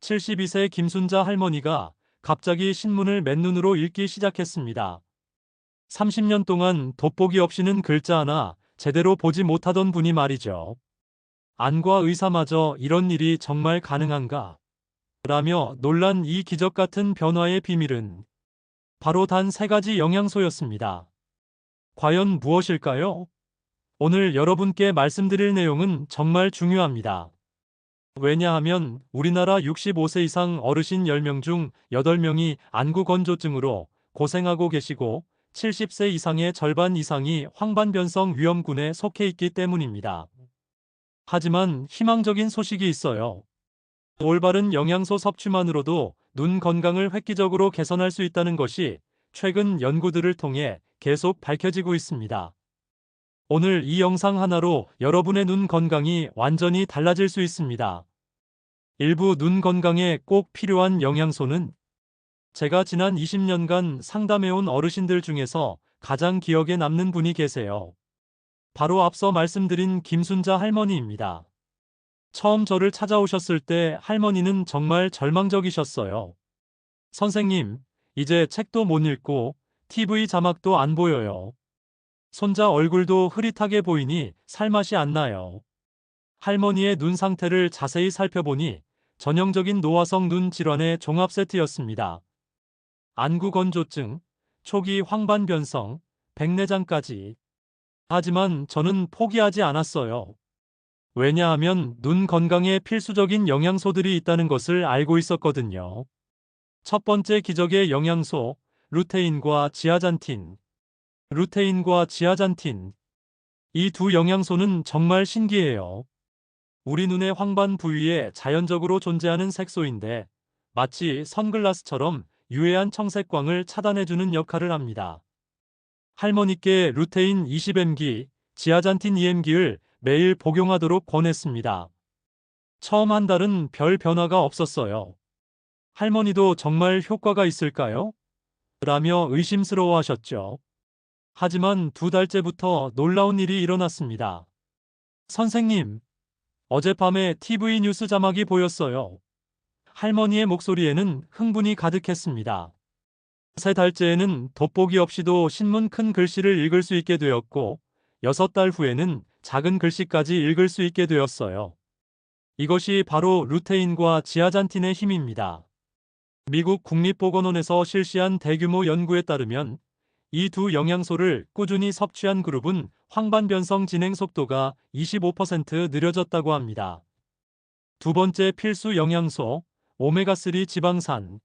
72세 김순자 할머니가 갑자기 신문을 맨눈으로 읽기 시작했습니다. 30년 동안 돋보기 없이는 글자 하나 제대로 보지 못하던 분이 말이죠. 안과 의사마저 이런 일이 정말 가능한가? 라며 놀란 이 기적 같은 변화의 비밀은 바로 단 3가지 영양소였습니다. 과연 무엇일까요? 오늘 여러분께 말씀드릴 내용은 정말 중요합니다. 왜냐하면 우리나라 65세 이상 어르신 10명 중 8명이 안구건조증으로 고생하고 계시고 70세 이상의 절반 이상이 황반변성 위험군에 속해 있기 때문입니다. 하지만 희망적인 소식이 있어요. 올바른 영양소 섭취만으로도 눈 건강을 획기적으로 개선할 수 있다는 것이 최근 연구들을 통해 계속 밝혀지고 있습니다. 오늘 이 영상 하나로 여러분의 눈 건강이 완전히 달라질 수 있습니다. 일부 눈 건강에 꼭 필요한 영양소는 제가 지난 20년간 상담해온 어르신들 중에서 가장 기억에 남는 분이 계세요. 바로 앞서 말씀드린 김순자 할머니입니다. 처음 저를 찾아오셨을 때 할머니는 정말 절망적이셨어요. 선생님, 이제 책도 못 읽고 TV 자막도 안 보여요. 손자 얼굴도 흐릿하게 보이니 살맛이 안 나요. 할머니의 눈 상태를 자세히 살펴보니 전형적인 노화성 눈 질환의 종합 세트였습니다. 안구건조증, 초기 황반변성, 백내장까지. 하지만 저는 포기하지 않았어요. 왜냐하면 눈 건강에 필수적인 영양소들이 있다는 것을 알고 있었거든요. 첫 번째 기적의 영양소, 루테인과 지아잔틴. 루테인과 지아잔틴. 이 두 영양소는 정말 신기해요. 우리 눈의 황반 부위에 자연적으로 존재하는 색소인데 마치 선글라스처럼 유해한 청색광을 차단해주는 역할을 합니다. 할머니께 루테인 20mg, 지아잔틴 2mg를 매일 복용하도록 권했습니다. 처음 한 달은 별 변화가 없었어요. 할머니도 정말 효과가 있을까요? 라며 의심스러워 하셨죠. 하지만 2달째부터 놀라운 일이 일어났습니다. 선생님, 어젯밤에 TV 뉴스 자막이 보였어요. 할머니의 목소리에는 흥분이 가득했습니다. 3달째에는 돋보기 없이도 신문 큰 글씨를 읽을 수 있게 되었고 6달 후에는 작은 글씨까지 읽을 수 있게 되었어요. 이것이 바로 루테인과 지아잔틴의 힘입니다. 미국 국립보건원에서 실시한 대규모 연구에 따르면 이 두 영양소를 꾸준히 섭취한 그룹은 황반변성 진행 속도가 25% 느려졌다고 합니다. 두 번째 필수 영양소, 오메가3 지방산.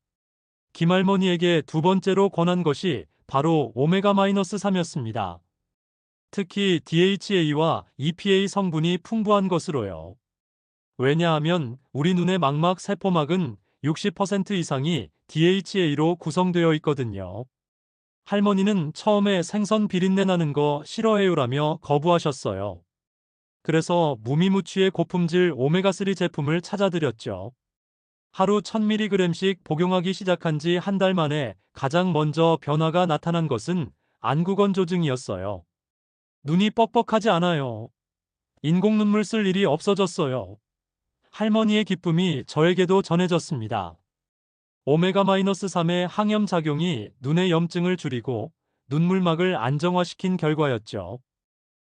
김할머니에게 두 번째로 권한 것이 바로 오메가-3였습니다. 특히 DHA와 EPA 성분이 풍부한 것으로요. 왜냐하면 우리 눈의 망막 세포막은 60% 이상이 DHA로 구성되어 있거든요. 할머니는 처음에 생선 비린내 나는 거 싫어해요라며 거부하셨어요. 그래서 무미무취의 고품질 오메가3 제품을 찾아드렸죠. 하루 1000mg씩 복용하기 시작한 지 한 달 만에 가장 먼저 변화가 나타난 것은 안구건조증이었어요. 눈이 뻑뻑하지 않아요. 인공 눈물 쓸 일이 없어졌어요. 할머니의 기쁨이 저에게도 전해졌습니다. 오메가-3의 항염 작용이 눈의 염증을 줄이고 눈물막을 안정화시킨 결과였죠.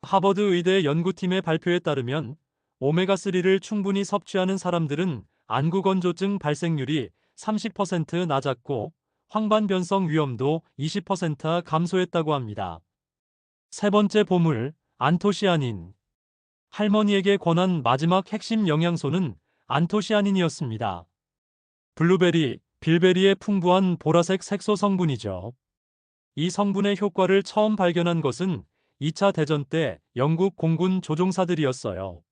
하버드 의대 연구팀의 발표에 따르면 오메가3를 충분히 섭취하는 사람들은 안구건조증 발생률이 30% 낮았고 황반변성 위험도 20% 감소했다고 합니다. 세 번째 보물, 안토시아닌. 할머니에게 권한 마지막 핵심 영양소는 안토시아닌이었습니다. 블루베리, 빌베리의 풍부한 보라색 색소 성분이죠. 이 성분의 효과를 처음 발견한 것은 2차 대전 때 영국 공군 조종사들이었어요.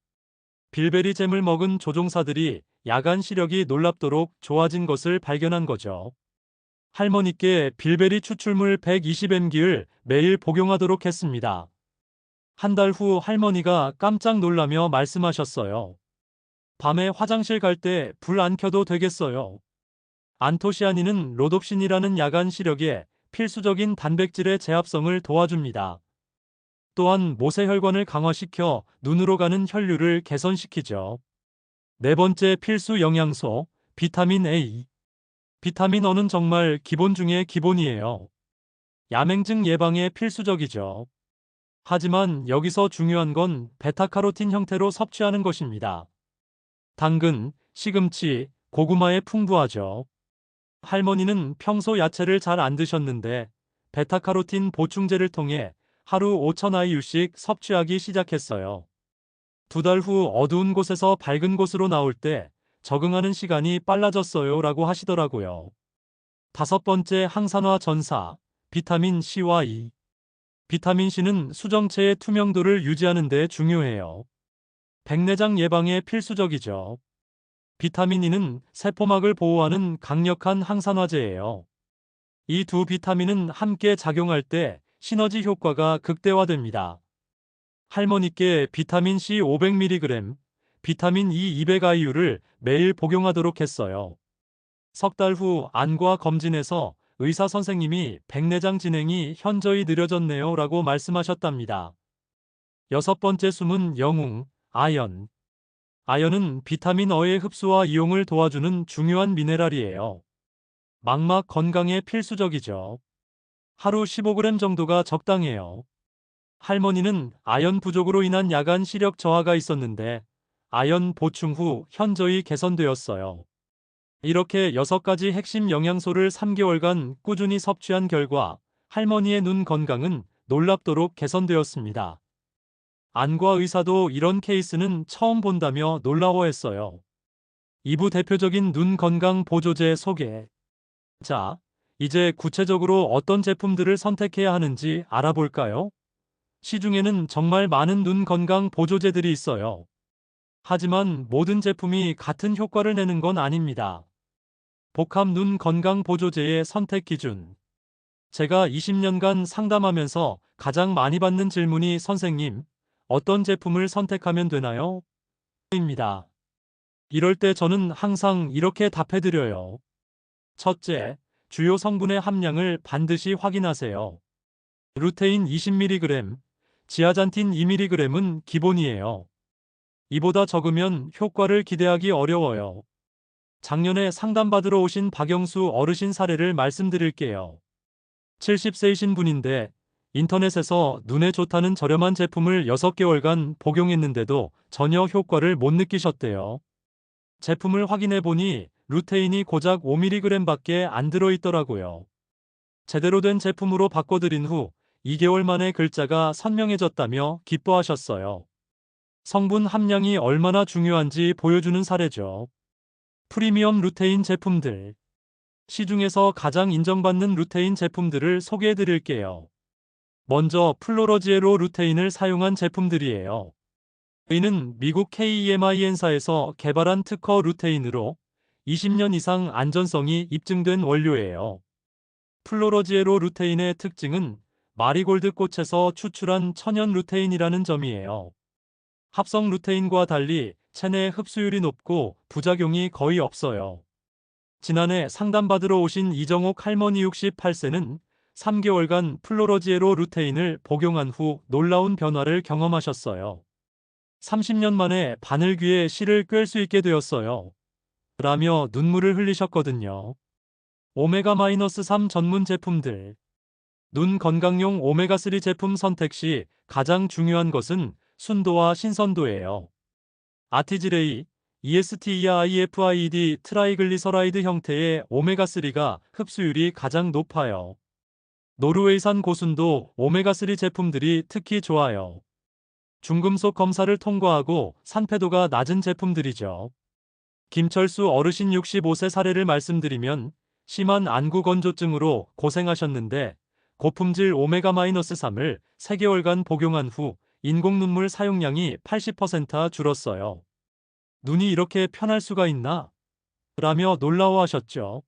빌베리 잼을 먹은 조종사들이 야간 시력이 놀랍도록 좋아진 것을 발견한 거죠. 할머니께 빌베리 추출물 120mg를 매일 복용하도록 했습니다. 한 달 후 할머니가 깜짝 놀라며 말씀하셨어요. 밤에 화장실 갈 때 불 안 켜도 되겠어요. 안토시아닌은 로놉신이라는 야간 시력에 필수적인 단백질의 제합성을 도와줍니다. 또한 모세혈관을 강화시켜 눈으로 가는 혈류를 개선시키죠. 네 번째 필수 영양소, 비타민 A. 비타민 O는 정말 기본 중의 기본이에요. 야맹증 예방에 필수적이죠. 하지만 여기서 중요한 건 베타카로틴 형태로 섭취하는 것입니다. 당근, 시금치, 고구마에 풍부하죠. 할머니는 평소 야채를 잘 안 드셨는데 베타카로틴 보충제를 통해 하루 5,000IU씩 섭취하기 시작했어요. 2달 후 어두운 곳에서 밝은 곳으로 나올 때 적응하는 시간이 빨라졌어요 라고 하시더라고요. 5번째 항산화 전사, 비타민 C와 E. 비타민 C는 수정체의 투명도를 유지하는 데 중요해요. 백내장 예방에 필수적이죠. 비타민 E는 세포막을 보호하는 강력한 항산화제예요. 이 두 비타민은 함께 작용할 때 시너지 효과가 극대화됩니다. 할머니께 비타민 C 500mg, 비타민 E 200IU를 매일 복용하도록 했어요. 3달 후 안과 검진에서 의사 선생님이 백내장 진행이 현저히 느려졌네요 라고 말씀하셨답니다. 6번째 숨은 영웅, 아연. 아연은 비타민 O의 흡수와 이용을 도와주는 중요한 미네랄이에요. 망막 건강에 필수적이죠. 하루 15g 정도가 적당해요. 할머니는 아연 부족으로 인한 야간 시력 저하가 있었는데 아연 보충 후 현저히 개선되었어요. 이렇게 6가지 핵심 영양소를 3개월간 꾸준히 섭취한 결과 할머니의 눈 건강은 놀랍도록 개선되었습니다. 안과 의사도 이런 케이스는 처음 본다며 놀라워했어요. 2부 대표적인 눈 건강 보조제 소개. 자, 이제 구체적으로 어떤 제품들을 선택해야 하는지 알아볼까요? 시중에는 정말 많은 눈 건강 보조제들이 있어요. 하지만 모든 제품이 같은 효과를 내는 건 아닙니다. 복합 눈 건강 보조제의 선택 기준. 제가 20년간 상담하면서 가장 많이 받는 질문이 선생님, 어떤 제품을 선택하면 되나요? 입니다. 이럴 때 저는 항상 이렇게 답해드려요. 첫째, 주요 성분의 함량을 반드시 확인하세요. 루테인 20mg, 지아잔틴 2mg은 기본이에요. 이보다 적으면 효과를 기대하기 어려워요. 작년에 상담받으러 오신 박영수 어르신 사례를 말씀드릴게요. 70세이신 분인데 인터넷에서 눈에 좋다는 저렴한 제품을 6개월간 복용했는데도 전혀 효과를 못 느끼셨대요. 제품을 확인해 보니 루테인이 고작 5mg밖에 안 들어있더라고요. 제대로 된 제품으로 바꿔드린 후 2개월 만에 글자가 선명해졌다며 기뻐하셨어요. 성분 함량이 얼마나 중요한지 보여주는 사례죠. 프리미엄 루테인 제품들. 시중에서 가장 인정받는 루테인 제품들을 소개해 드릴게요. 먼저 플로러지에로 루테인을 사용한 제품들이에요. 이는 미국 KEMIN사에서 개발한 특허 루테인으로 20년 이상 안전성이 입증된 원료예요. 플로러지에로 루테인의 특징은 마리골드 꽃에서 추출한 천연 루테인이라는 점이에요. 합성 루테인과 달리 체내 흡수율이 높고 부작용이 거의 없어요. 지난해 상담받으러 오신 이정옥 할머니 68세는 3개월간 플로러지에로 루테인을 복용한 후 놀라운 변화를 경험하셨어요. 30년 만에 바늘귀에 실을 꿰을 수 있게 되었어요. 라며 눈물을 흘리셨거든요. 오메가-3 전문 제품들. 눈 건강용 오메가3 제품 선택 시 가장 중요한 것은 순도와 신선도예요. 아티지레이, ESTEIFID 트라이글리서라이드 형태의 오메가3가 흡수율이 가장 높아요. 노르웨이산 고순도 오메가3 제품들이 특히 좋아요. 중금속 검사를 통과하고 산패도가 낮은 제품들이죠. 김철수 어르신 65세 사례를 말씀드리면 심한 안구 건조증으로 고생하셨는데 고품질 오메가-3을 3개월간 복용한 후 인공 눈물 사용량이 80% 줄었어요. 눈이 이렇게 편할 수가 있나? 라며 놀라워하셨죠.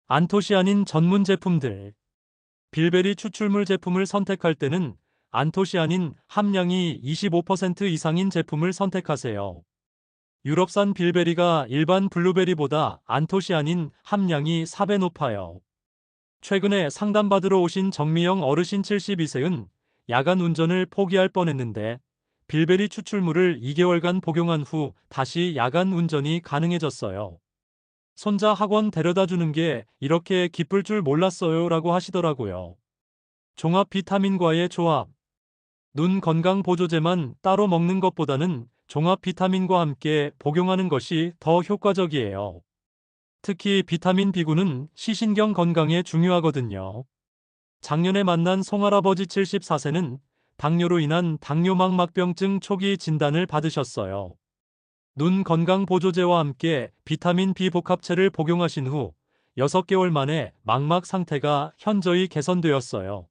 안토시아닌 전문 제품들. 빌베리 추출물 제품을 선택할 때는 안토시아닌 함량이 25% 이상인 제품을 선택하세요. 유럽산 빌베리가 일반 블루베리보다 안토시아닌 함량이 4배 높아요. 최근에 상담받으러 오신 정미영 어르신 72세은 야간 운전을 포기할 뻔했는데 빌베리 추출물을 2개월간 복용한 후 다시 야간 운전이 가능해졌어요. 손자 학원 데려다 주는 게 이렇게 기쁠 줄 몰랐어요 라고 하시더라고요. 종합 비타민과의 조합. 눈 건강 보조제만 따로 먹는 것보다는 종합 비타민과 함께 복용하는 것이 더 효과적이에요. 특히 비타민 B군은 시신경 건강에 중요하거든요. 작년에 만난 송할아버지 74세는 당뇨로 인한 당뇨막막병증 초기 진단을 받으셨어요. 눈 건강 보조제와 함께 비타민 B 복합체를 복용하신 후 6개월 만에 망막 상태가 현저히 개선되었어요.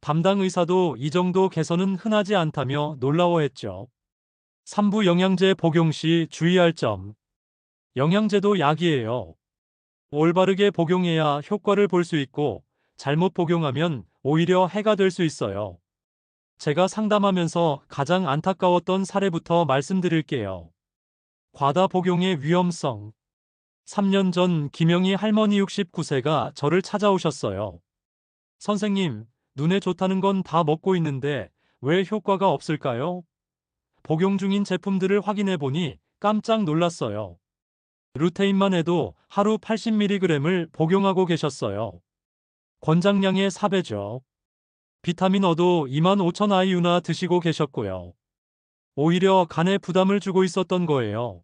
담당 의사도 이 정도 개선은 흔하지 않다며 놀라워했죠. 3부 영양제 복용 시 주의할 점. 영양제도 약이에요. 올바르게 복용해야 효과를 볼 수 있고 잘못 복용하면 오히려 해가 될 수 있어요. 제가 상담하면서 가장 안타까웠던 사례부터 말씀드릴게요. 과다 복용의 위험성. 3년 전 김영희 할머니 69세가 저를 찾아오셨어요. 선생님, 눈에 좋다는 건 다 먹고 있는데 왜 효과가 없을까요? 복용 중인 제품들을 확인해 보니 깜짝 놀랐어요. 루테인만 해도 하루 80mg을 복용하고 계셨어요. 권장량의 4배죠. 비타민어도 25,000 IU나 드시고 계셨고요. 오히려 간에 부담을 주고 있었던 거예요.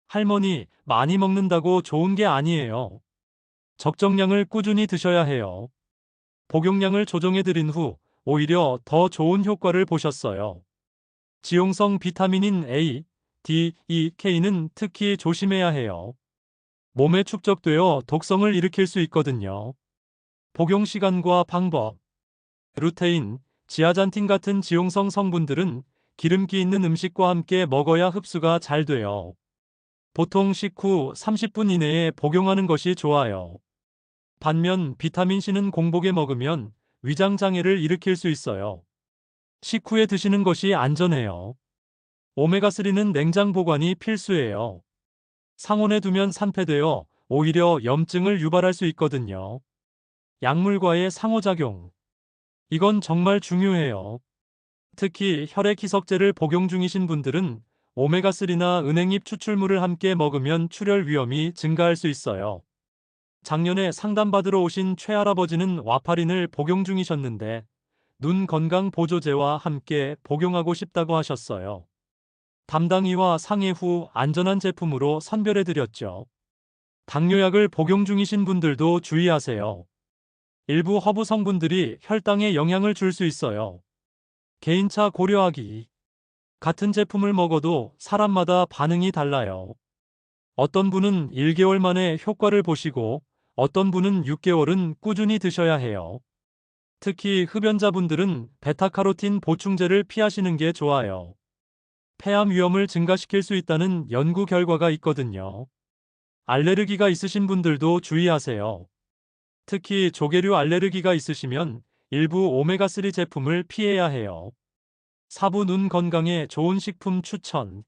할머니, 많이 먹는다고 좋은 게 아니에요. 적정량을 꾸준히 드셔야 해요. 복용량을 조정해 드린 후 오히려 더 좋은 효과를 보셨어요. 지용성 비타민인 A, D, E, K는 특히 조심해야 해요. 몸에 축적되어 독성을 일으킬 수 있거든요. 복용 시간과 방법. 루테인, 지아잔틴 같은 지용성 성분들은 기름기 있는 음식과 함께 먹어야 흡수가 잘 돼요. 보통 식후 30분 이내에 복용하는 것이 좋아요. 반면 비타민C는 공복에 먹으면 위장 장애를 일으킬 수 있어요. 식후에 드시는 것이 안전해요. 오메가3는 냉장 보관이 필수예요. 상온에 두면 산패되어 오히려 염증을 유발할 수 있거든요. 약물과의 상호작용. 이건 정말 중요해요. 특히 혈액 희석제를 복용 중이신 분들은 오메가3나 은행잎 추출물을 함께 먹으면 출혈 위험이 증가할 수 있어요. 작년에 상담받으러 오신 최할아버지는 와파린을 복용 중이셨는데 눈 건강 보조제와 함께 복용하고 싶다고 하셨어요. 담당의와 상의 후 안전한 제품으로 선별해 드렸죠. 당뇨약을 복용 중이신 분들도 주의하세요. 일부 허브 성분들이 혈당에 영향을 줄 수 있어요. 개인차 고려하기. 같은 제품을 먹어도 사람마다 반응이 달라요. 어떤 분은 1개월 만에 효과를 보시고 어떤 분은 6개월은 꾸준히 드셔야 해요. 특히 흡연자분들은 베타카로틴 보충제를 피하시는 게 좋아요. 폐암 위험을 증가시킬 수 있다는 연구 결과가 있거든요. 알레르기가 있으신 분들도 주의하세요. 특히 조개류 알레르기가 있으시면 일부 오메가3 제품을 피해야 해요. 사부 눈 건강에 좋은 식품 추천.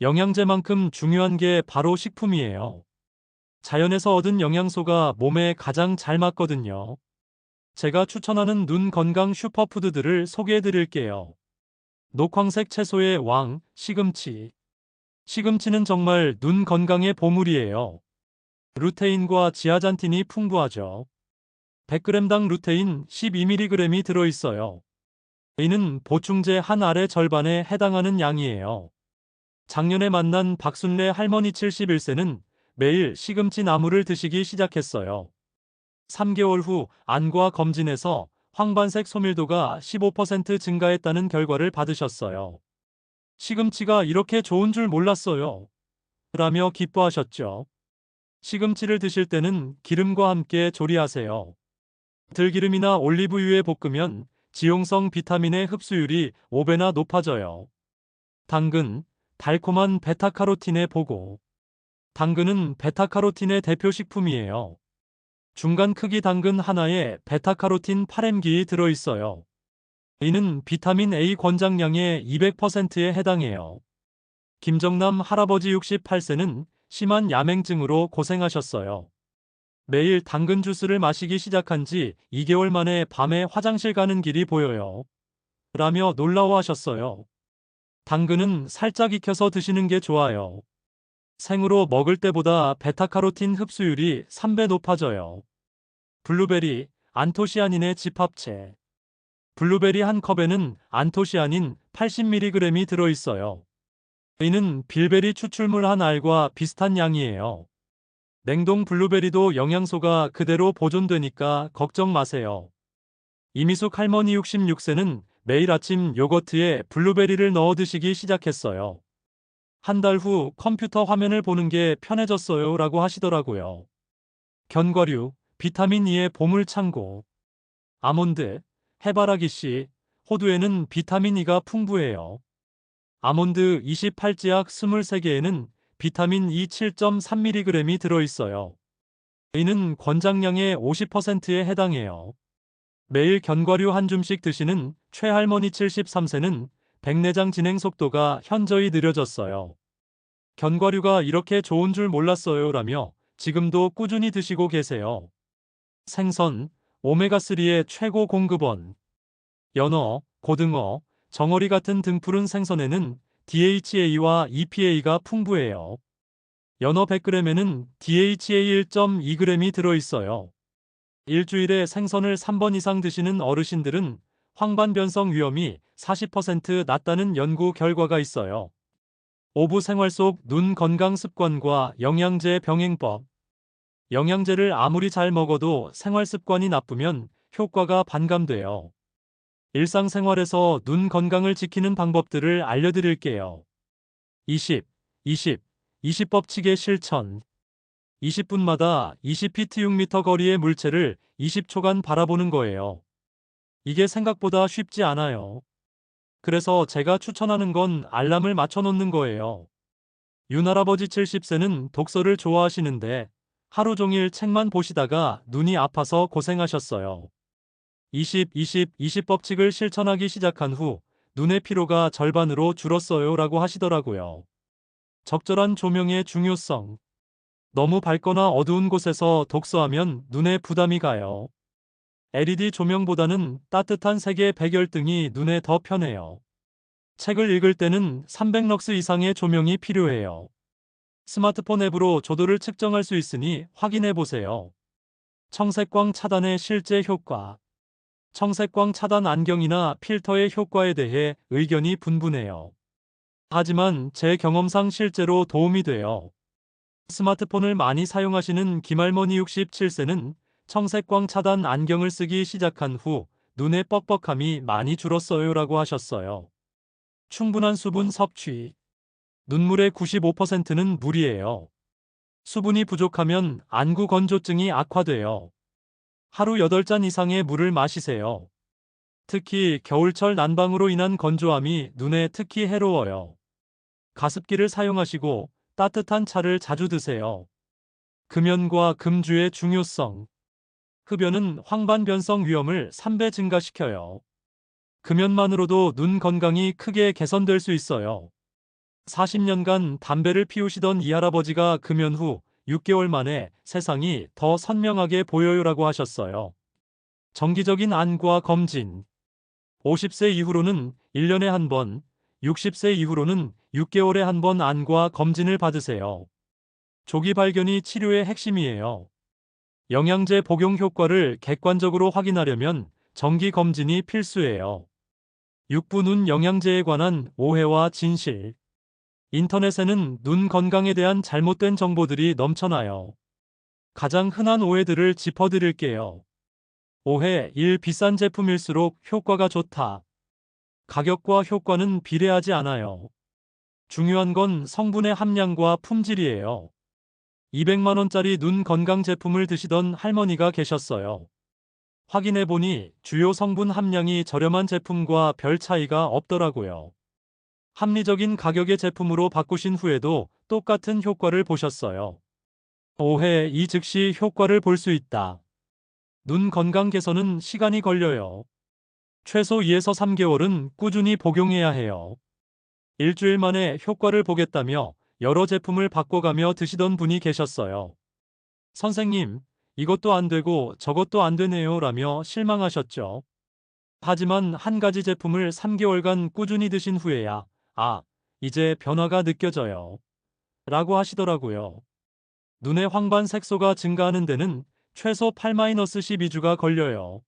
영양제만큼 중요한 게 바로 식품이에요. 자연에서 얻은 영양소가 몸에 가장 잘 맞거든요. 제가 추천하는 눈 건강 슈퍼푸드들을 소개해 드릴게요. 녹황색 채소의 왕, 시금치. 시금치는 정말 눈 건강의 보물이에요. 루테인과 지아잔틴이 풍부하죠. 100g당 루테인 12mg이 들어있어요. 이는 보충제 한 알의 절반에 해당하는 양이에요. 작년에 만난 박순래 할머니 71세는 매일 시금치 나물을 드시기 시작했어요. 3개월 후 안과 검진에서 황반색 소밀도가 15% 증가했다는 결과를 받으셨어요. 시금치가 이렇게 좋은 줄 몰랐어요. 라며 기뻐하셨죠. 시금치를 드실 때는 기름과 함께 조리하세요. 들기름이나 올리브유에 볶으면 지용성 비타민의 흡수율이 5배나 높아져요. 당근, 달콤한 베타카로틴의 보고. 당근은 베타카로틴의 대표 식품이에요. 중간 크기 당근 하나에 베타카로틴 8mg이 들어있어요. 이는 비타민 A 권장량의 200%에 해당해요. 김정남 할아버지 68세는 심한 야맹증으로 고생하셨어요. 매일 당근 주스를 마시기 시작한 지 2개월 만에 밤에 화장실 가는 길이 보여요. 라며 놀라워하셨어요. 당근은 살짝 익혀서 드시는 게 좋아요. 생으로 먹을 때보다 베타카로틴 흡수율이 3배 높아져요. 블루베리, 안토시아닌의 집합체. 블루베리 한 컵에는 안토시아닌 80mg이 들어있어요. 이는 빌베리 추출물 한 알과 비슷한 양이에요. 냉동 블루베리도 영양소가 그대로 보존되니까 걱정 마세요. 이미숙 할머니 66세는 매일 아침 요거트에 블루베리를 넣어 드시기 시작했어요. 한 달 후 컴퓨터 화면을 보는 게 편해졌어요 라고 하시더라고요. 견과류, 비타민 E의 보물창고. 아몬드, 해바라기 씨, 호두에는 비타민 E가 풍부해요. 아몬드 28지약 23개에는 비타민 E 7.3mg이 들어있어요. 이는 권장량의 50%에 해당해요. 매일 견과류 한 줌씩 드시는 최할머니 73세는 백내장 진행 속도가 현저히 느려졌어요. 견과류가 이렇게 좋은 줄 몰랐어요 라며 지금도 꾸준히 드시고 계세요. 생선, 오메가3의 최고 공급원. 연어, 고등어, 정어리 같은 등푸른 생선에는 DHA와 EPA가 풍부해요. 연어 100g에는 DHA 1.2g이 들어있어요. 일주일에 생선을 3번 이상 드시는 어르신들은 황반변성 위험이 40% 낮다는 연구 결과가 있어요. 오부 생활 속 눈 건강 습관과 영양제 병행법. 영양제를 아무리 잘 먹어도 생활 습관이 나쁘면 효과가 반감돼요. 일상생활에서 눈 건강을 지키는 방법들을 알려드릴게요. 20, 20, 20 법칙의 실천. 20분마다 20피트 6m 거리의 물체를 20초간 바라보는 거예요. 이게 생각보다 쉽지 않아요. 그래서 제가 추천하는 건 알람을 맞춰놓는 거예요. 윤할아버지 70세는 독서를 좋아하시는데 하루 종일 책만 보시다가 눈이 아파서 고생하셨어요. 20, 20, 20 법칙을 실천하기 시작한 후 눈의 피로가 절반으로 줄었어요 라고 하시더라고요. 적절한 조명의 중요성. 너무 밝거나 어두운 곳에서 독서하면 눈에 부담이 가요. LED 조명보다는 따뜻한 색의 백열등이 눈에 더 편해요. 책을 읽을 때는 300럭스 이상의 조명이 필요해요. 스마트폰 앱으로 조도를 측정할 수 있으니 확인해 보세요. 청색광 차단의 실제 효과. 청색광 차단 안경이나 필터의 효과에 대해 의견이 분분해요. 하지만 제 경험상 실제로 도움이 돼요. 스마트폰을 많이 사용하시는 김할머니 67세는 청색광 차단 안경을 쓰기 시작한 후 눈의 뻑뻑함이 많이 줄었어요 라고 하셨어요. 충분한 수분 섭취. 눈물의 95%는 물이에요. 수분이 부족하면 안구 건조증이 악화돼요. 하루 8잔 이상의 물을 마시세요. 특히 겨울철 난방으로 인한 건조함이 눈에 특히 해로워요. 가습기를 사용하시고 따뜻한 차를 자주 드세요. 금연과 금주의 중요성. 흡연은 황반변성 위험을 3배 증가시켜요. 금연만으로도 눈 건강이 크게 개선될 수 있어요. 40년간 담배를 피우시던 이 할아버지가 금연 후 6개월 만에 세상이 더 선명하게 보여요라고 하셨어요. 정기적인 안과 검진. 50세 이후로는 1년에 한 번, 60세 이후로는 6개월에 한 번 안과 검진을 받으세요. 조기 발견이 치료의 핵심이에요. 영양제 복용 효과를 객관적으로 확인하려면 정기 검진이 필수예요. 6부 눈 영양제에 관한 오해와 진실. 인터넷에는 눈 건강에 대한 잘못된 정보들이 넘쳐나요. 가장 흔한 오해들을 짚어드릴게요. 오해 1. 비싼 제품일수록 효과가 좋다. 가격과 효과는 비례하지 않아요. 중요한 건 성분의 함량과 품질이에요. 200만 원짜리 눈 건강 제품을 드시던 할머니가 계셨어요. 확인해보니 주요 성분 함량이 저렴한 제품과 별 차이가 없더라고요. 합리적인 가격의 제품으로 바꾸신 후에도 똑같은 효과를 보셨어요. 오해 2. 즉시 효과를 볼 수 있다. 눈 건강 개선은 시간이 걸려요. 최소 2에서 3개월은 꾸준히 복용해야 해요. 일주일 만에 효과를 보겠다며 여러 제품을 바꿔가며 드시던 분이 계셨어요. 선생님, 이것도 안 되고 저것도 안 되네요 라며 실망하셨죠. 하지만 한 가지 제품을 3개월간 꾸준히 드신 후에야, 이제 변화가 느껴져요. 라고 하시더라고요. 눈의 황반 색소가 증가하는 데는 최소 8-12주가 걸려요.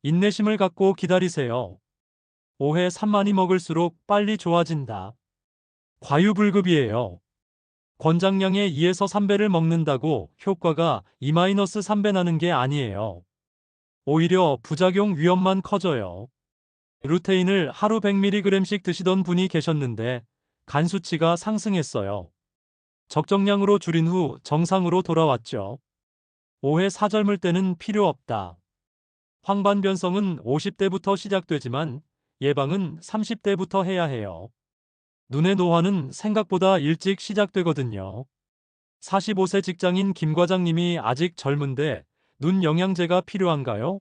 인내심을 갖고 기다리세요. 5회 3많이 먹을수록 빨리 좋아진다. 과유불급이에요. 권장량의 2에서 3배를 먹는다고 효과가 2-3배 나는 게 아니에요. 오히려 부작용 위험만 커져요. 루테인을 하루 100mg씩 드시던 분이 계셨는데 간 수치가 상승했어요. 적정량으로 줄인 후 정상으로 돌아왔죠. 5회 사절물 때는 필요 없다. 황반 변성은 50대부터 시작되지만 예방은 30대부터 해야 해요. 눈의 노화는 생각보다 일찍 시작되거든요. 45세 직장인 김 과장님이 아직 젊은데 눈 영양제가 필요한가요?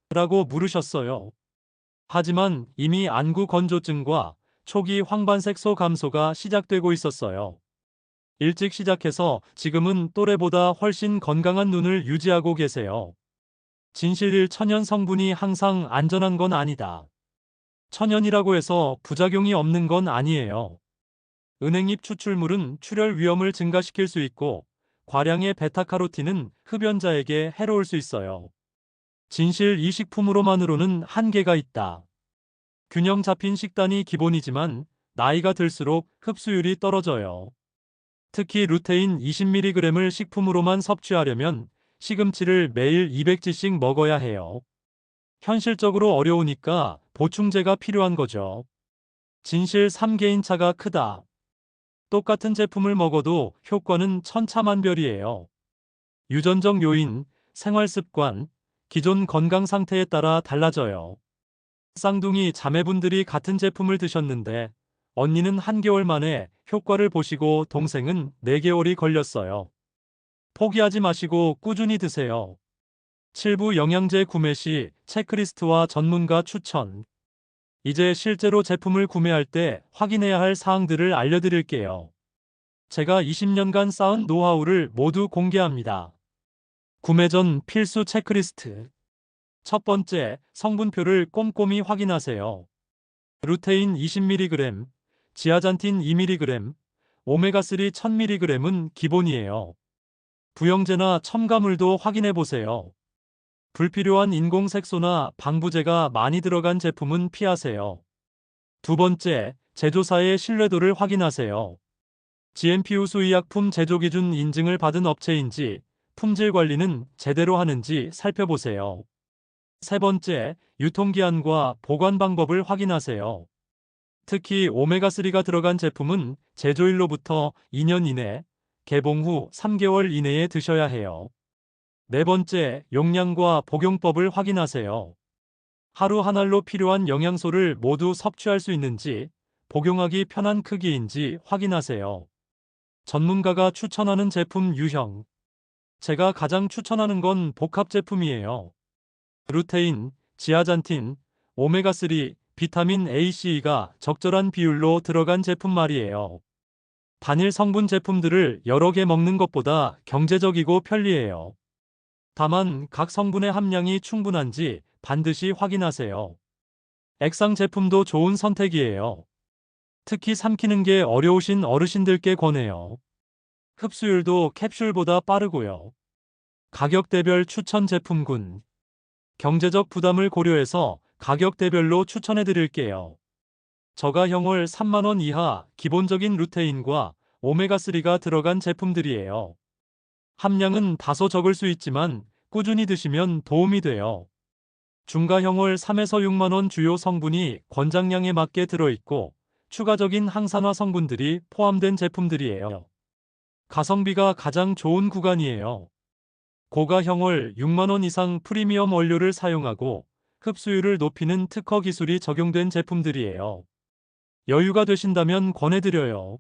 라고 물으셨어요. 하지만 이미 안구 건조증과 초기 황반색소 감소가 시작되고 있었어요. 일찍 시작해서 지금은 또래보다 훨씬 건강한 눈을 유지하고 계세요. 진실일 천연 성분이 항상 안전한 건 아니다. 천연이라고 해서 부작용이 없는 건 아니에요. 은행잎 추출물은 출혈 위험을 증가시킬 수 있고 과량의 베타카로틴은 흡연자에게 해로울 수 있어요. 진실 이 식품으로만으로는 한계가 있다. 균형 잡힌 식단이 기본이지만 나이가 들수록 흡수율이 떨어져요. 특히 루테인 20mg을 식품으로만 섭취하려면 시금치를 매일 200g씩 먹어야 해요. 현실적으로 어려우니까 보충제가 필요한 거죠. 진실 3개인 차가 크다. 똑같은 제품을 먹어도 효과는 천차만별이에요. 유전적 요인, 생활 습관, 기존 건강 상태에 따라 달라져요. 쌍둥이 자매분들이 같은 제품을 드셨는데 언니는 한 개월 만에 효과를 보시고 동생은 4개월이 걸렸어요. 포기하지 마시고 꾸준히 드세요. 7부 영양제 구매 시 체크리스트와 전문가 추천. 이제 실제로 제품을 구매할 때 확인해야 할 사항들을 알려드릴게요. 제가 20년간 쌓은 노하우를 모두 공개합니다. 구매 전 필수 체크리스트. 첫 번째, 성분표를 꼼꼼히 확인하세요. 루테인 20mg, 지아잔틴 2mg, 오메가3 1000mg은 기본이에요. 부영제나 첨가물도 확인해 보세요. 불필요한 인공색소나 방부제가 많이 들어간 제품은 피하세요. 두 번째, 제조사의 신뢰도를 확인하세요. GMP 우수의약품 제조기준 인증을 받은 업체인지, 품질 관리는 제대로 하는지 살펴보세요. 세 번째, 유통기한과 보관 방법을 확인하세요. 특히 오메가3가 들어간 제품은 제조일로부터 2년 이내, 개봉 후 3개월 이내에 드셔야 해요. 네 번째, 용량과 복용법을 확인하세요. 하루 한 알로 필요한 영양소를 모두 섭취할 수 있는지, 복용하기 편한 크기인지 확인하세요. 전문가가 추천하는 제품 유형. 제가 가장 추천하는 건 복합 제품이에요. 루테인, 지아잔틴, 오메가3, 비타민 A, C가 적절한 비율로 들어간 제품 말이에요. 단일 성분 제품들을 여러 개 먹는 것보다 경제적이고 편리해요. 다만 각 성분의 함량이 충분한지 반드시 확인하세요. 액상 제품도 좋은 선택이에요. 특히 삼키는 게 어려우신 어르신들께 권해요. 흡수율도 캡슐보다 빠르고요. 가격대별 추천 제품군. 경제적 부담을 고려해서 가격대별로 추천해 드릴게요. 저가형월 3만원 이하 기본적인 루테인과 오메가3가 들어간 제품들이에요. 함량은 다소 적을 수 있지만 꾸준히 드시면 도움이 돼요. 중가형월 3에서 6만원 주요 성분이 권장량에 맞게 들어있고 추가적인 항산화 성분들이 포함된 제품들이에요. 가성비가 가장 좋은 구간이에요. 고가형월 6만원 이상 프리미엄 원료를 사용하고 흡수율을 높이는 특허 기술이 적용된 제품들이에요. 여유가 되신다면 권해드려요.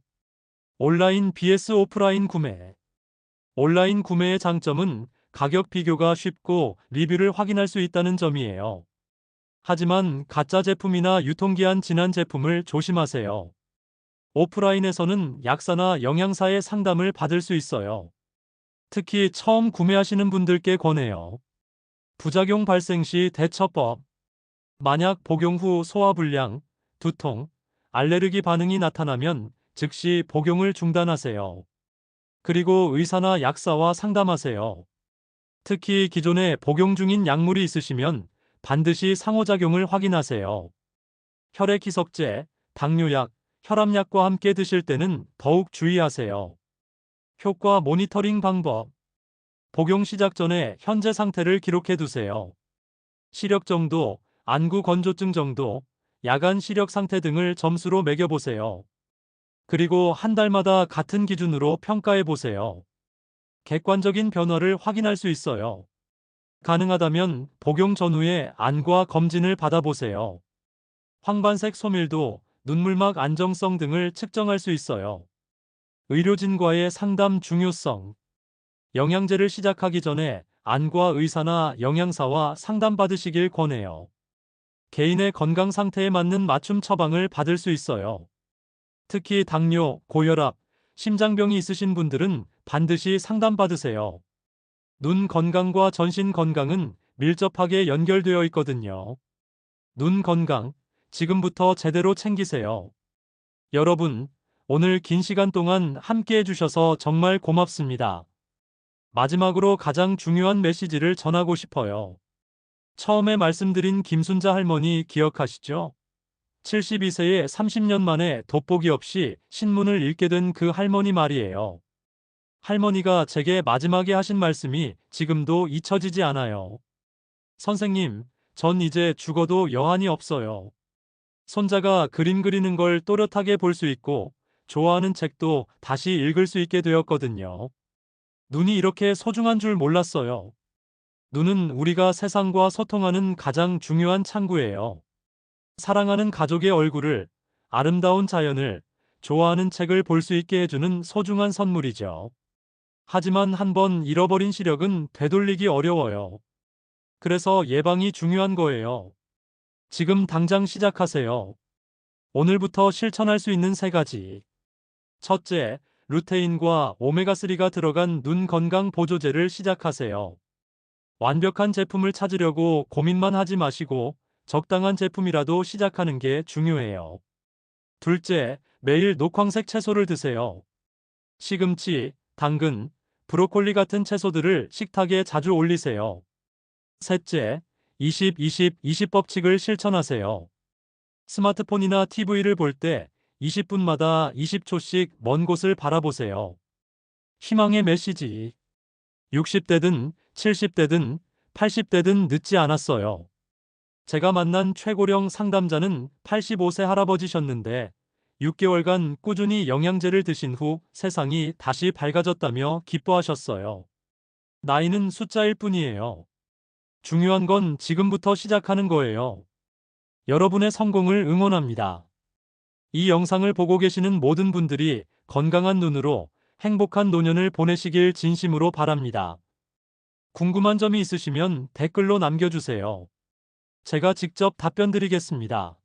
온라인 vs 오프라인 구매. 온라인 구매의 장점은 가격 비교가 쉽고 리뷰를 확인할 수 있다는 점이에요. 하지만 가짜 제품이나 유통기한 지난 제품을 조심하세요. 오프라인에서는 약사나 영양사의 상담을 받을 수 있어요. 특히 처음 구매하시는 분들께 권해요. 부작용 발생 시 대처법. 만약 복용 후 소화불량, 두통, 알레르기 반응이 나타나면 즉시 복용을 중단하세요. 그리고 의사나 약사와 상담하세요. 특히 기존에 복용 중인 약물이 있으시면 반드시 상호작용을 확인하세요. 혈액 희석제, 당뇨약, 혈압약과 함께 드실 때는 더욱 주의하세요. 효과 모니터링 방법. 복용 시작 전에 현재 상태를 기록해 두세요. 시력 정도, 안구 건조증 정도, 야간 시력 상태 등을 점수로 매겨보세요. 그리고 한 달마다 같은 기준으로 평가해 보세요. 객관적인 변화를 확인할 수 있어요. 가능하다면 복용 전후에 안과 검진을 받아보세요. 황반색 소밀도, 눈물막 안정성 등을 측정할 수 있어요. 의료진과의 상담 중요성. 영양제를 시작하기 전에 안과 의사나 영양사와 상담받으시길 권해요. 개인의 건강 상태에 맞는 맞춤 처방을 받을 수 있어요. 특히 당뇨, 고혈압, 심장병이 있으신 분들은 반드시 상담받으세요. 눈 건강과 전신 건강은 밀접하게 연결되어 있거든요. 눈 건강, 지금부터 제대로 챙기세요. 여러분, 오늘 긴 시간 동안 함께 해주셔서 정말 고맙습니다. 마지막으로 가장 중요한 메시지를 전하고 싶어요. 처음에 말씀드린 김순자 할머니 기억하시죠? 72세에 30년 만에 돋보기 없이 신문을 읽게 된 그 할머니 말이에요. 할머니가 제게 마지막에 하신 말씀이 지금도 잊혀지지 않아요. 선생님, 전 이제 죽어도 여한이 없어요. 손자가 그림 그리는 걸 또렷하게 볼 수 있고, 좋아하는 책도 다시 읽을 수 있게 되었거든요. 눈이 이렇게 소중한 줄 몰랐어요. 눈은 우리가 세상과 소통하는 가장 중요한 창구예요. 사랑하는 가족의 얼굴을, 아름다운 자연을, 좋아하는 책을 볼 수 있게 해주는 소중한 선물이죠. 하지만 한번 잃어버린 시력은 되돌리기 어려워요. 그래서 예방이 중요한 거예요. 지금 당장 시작하세요. 오늘부터 실천할 수 있는 3가지. 첫째, 루테인과 오메가3가 들어간 눈 건강 보조제를 시작하세요. 완벽한 제품을 찾으려고 고민만 하지 마시고 적당한 제품이라도 시작하는 게 중요해요. 둘째, 매일 녹황색 채소를 드세요. 시금치, 당근, 브로콜리 같은 채소들을 식탁에 자주 올리세요. 셋째, 20-20-20 법칙을 실천하세요. 스마트폰이나 TV를 볼 때 20분마다 20초씩 먼 곳을 바라보세요. 희망의 메시지. 60대든 70대든 80대든 늦지 않았어요. 제가 만난 최고령 상담자는 85세 할아버지셨는데 6개월간 꾸준히 영양제를 드신 후 세상이 다시 밝아졌다며 기뻐하셨어요. 나이는 숫자일 뿐이에요. 중요한 건 지금부터 시작하는 거예요. 여러분의 성공을 응원합니다. 이 영상을 보고 계시는 모든 분들이 건강한 눈으로 행복한 노년을 보내시길 진심으로 바랍니다. 궁금한 점이 있으시면 댓글로 남겨주세요. 제가 직접 답변 드리겠습니다.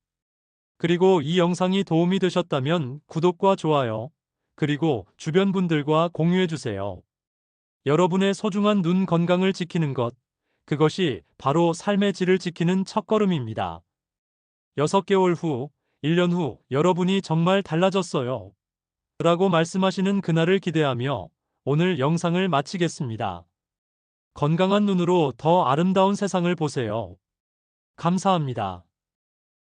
그리고 이 영상이 도움이 되셨다면 구독과 좋아요, 그리고 주변 분들과 공유해주세요. 여러분의 소중한 눈 건강을 지키는 것, 그것이 바로 삶의 질을 지키는 첫걸음입니다. 6개월 후, 1년 후 여러분이 정말 달라졌어요. 라고 말씀하시는 그날을 기대하며 오늘 영상을 마치겠습니다. 건강한 눈으로 더 아름다운 세상을 보세요. 감사합니다.